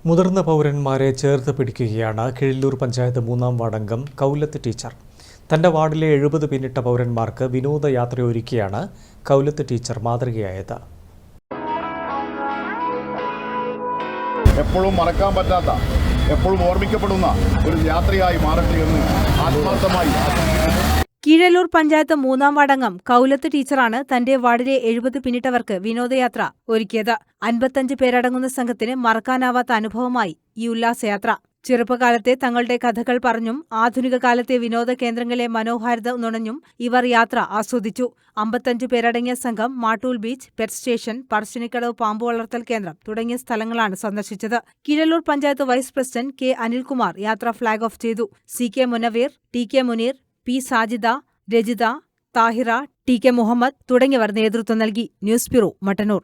മുതിർന്ന പൗരന്മാരെ ചേർത്ത് പിടിക്കുകയാണ് കിഴല്ലൂർ പഞ്ചായത്ത് 3-ാം വാർഡംഗം കൗലത്ത് ടീച്ചർ. തന്റെ വാർഡിലെ 70 പിന്നിട്ട പൗരന്മാർക്ക് വിനോദയാത്രയൊരുക്കിയാണ് കൗലത്ത് ടീച്ചർ മാതൃകയായത്. എപ്പോഴും മറക്കാൻ പറ്റാത്ത, എപ്പോഴും ഓർമ്മിക്കപ്പെടുന്ന ഒരു യാത്രയായി മാറട്ടെ എന്ന് ആത്മാർത്ഥമായി ആശംസിക്കുന്നു. കീഴല്ലൂർ പഞ്ചായത്ത് 3-ാം വാർഡംഗം കൗലത്ത് ടീച്ചറാണ് തന്റെ വാർഡിലെ 70 പിന്നിട്ടവർക്ക് വിനോദയാത്ര ഒരുക്കിയത്. 55 പേരടങ്ങുന്ന സംഘത്തിന് മറക്കാനാവാത്ത അനുഭവമായി ഈ ഉല്ലാസയാത്ര. ചെറുപ്പകാലത്തെ തങ്ങളുടെ കഥകൾ പറഞ്ഞും ആധുനിക കാലത്തെ വിനോദ കേന്ദ്രങ്ങളിലെ മനോഹാരിത നുണഞ്ഞും ഇവർ യാത്ര ആസ്വദിച്ചു. 55 പേരടങ്ങിയ സംഘം Mattool beach, pet station, Parassinikkadavu പാമ്പു വളർത്തൽ കേന്ദ്രം തുടങ്ങിയ സ്ഥലങ്ങളാണ് സന്ദർശിച്ചത്. Keezhallur panchayat vice president K Anilkumar യാത്ര ഫ്ളാഗ് ഓഫ് ചെയ്തു. CK Munavir, TK Muneer, P Sajida, Rajitha, Thahira, TK Muhammad തുടങ്ങിയവർ നേതൃത്വം നൽകി. News bureau, Mattannur.